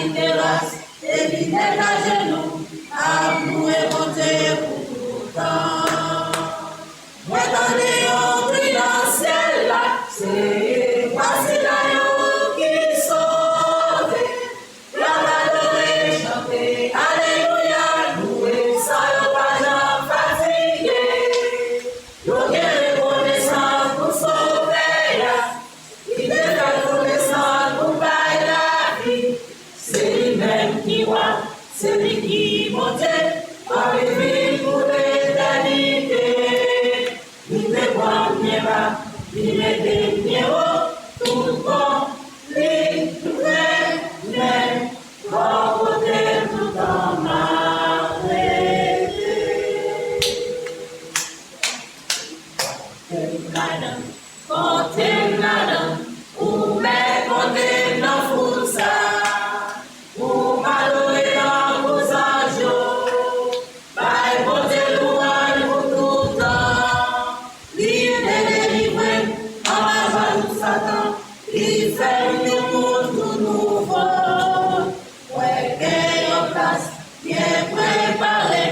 une terrasse, éviter la genou, à nous et monter pour tout le temps. Moi, dans les hauts ciel là, c'est voici la qui sauve. La adorer, chanter, alléluia, louer, ça y'a pas j'en fatigué. Y'a une reconnaissance pour sauver, il te fait reconnaissance pour bailler la vie. C'est lui-même qui voit, c'est lui qui monte, avec lui pour l'éternité. Il te prend bien bas, il met des pieds hauts, tout bon, lui, mais, pour côté tout en m'arrêter. Côté madame, ou mais côté non fou ça, ou malheureux dans vos anges, by côté louange pour tout le temps. L'idée délivrée, en bas de Satan, il fait une monde tout nouveau. Ouais, qu'il y a place, bien préparé,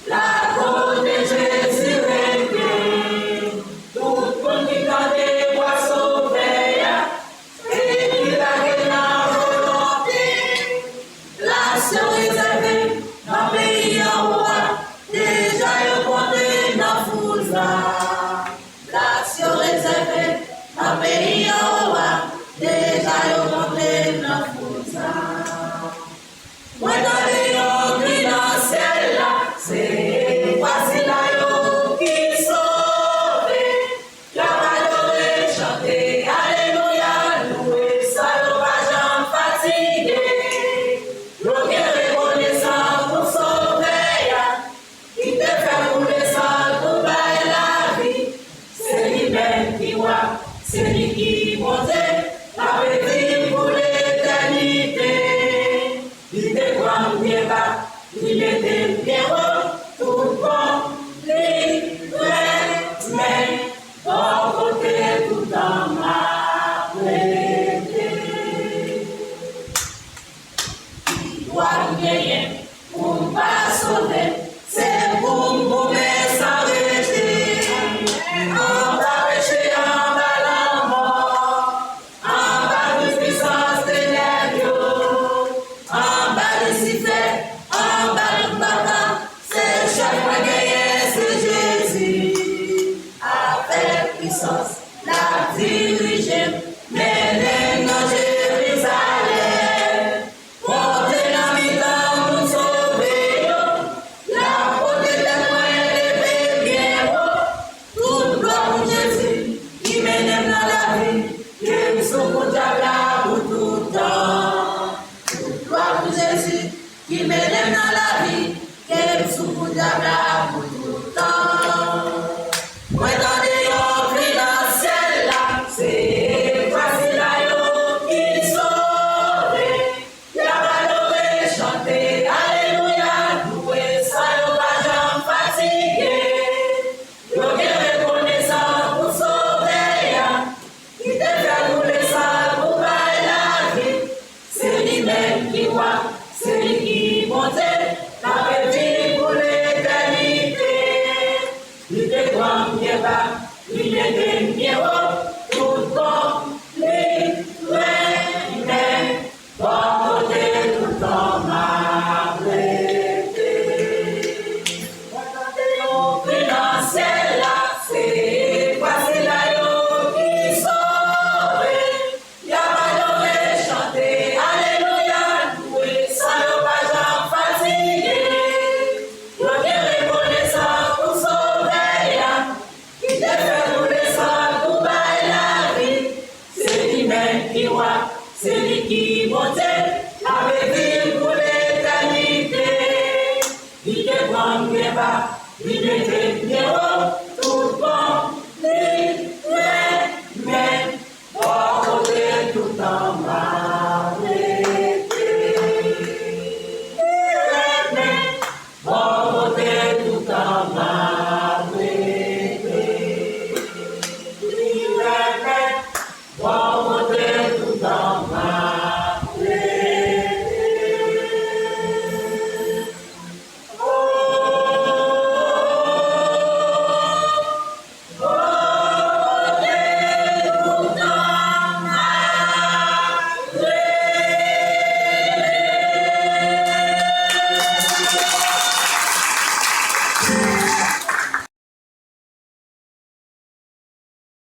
la cause de Jésus réglée. Tout le monde qui garde les voies sauvées, et qui la la volonté. L'action réservée, dans le pays en roi, déjà il compté dans Fouza. L'action réservée, dans le pays en roi, déjà il compté dans Fouza. Moi dans les hauts cris dans le ciel là, c'est voici la qui sauve. La adorer, chanter, alléluia, louer, ça y'a pas j'en fatigué. Y'a reconnaissance pour sauver, il te fait reconnaissance pour bailler la vie. C'est lui-même qui voit, c'est lui qui monte, avec lui pour l'éternité. Il te prend bien bas, il met des pieds hauts, tout bon, lui, mais, pour côté tout en m'arrêter. Doit gagner, pour pas sauver, c'est pour mourir sans rester. En bas péché, en bas la mort, en bas de puissance des nerfs, en bas de sifflet, en bas de bâton, c'est chaque fois gagné, c'est Jésus. Avec puissance, la diriger, mais dans Jérusalem. Portez la vie dans nous sauver, la portée des moyens de bien haut. Toute gloire pour Jésus, qui mène dans la vie, qui sont pour diable pour tout temps. Toute gloire pour Jésus, qui mène dans la vie, qui sont pour diable pour tout temps. Moi dans les hauts cris dans le ciel là, c'est voici la qui sauve. La adorer, chanter, alléluia, louer, ça y'a pas j'en fatigué. Y'a reconnaissance pour sauver, il te fait reconnaissance pour bailler la vie. C'est lui-même qui voit, c'est lui qui monte, avec lui pour l'éternité. Il te prend bien bas, il met des pieds hauts, tout bon, lui, mais, pour côté tout en m'arrêter. Au cri dans le ciel là, c'est voici la qui sauve. Y'a adorer, chanter, alléluia, louer, ça y'a pas j'en fatigué. Y'a reconnaissance pour sauver, il te fait reconnaissance pour bailler la vie. C'est lui-même qui voit, c'est lui qui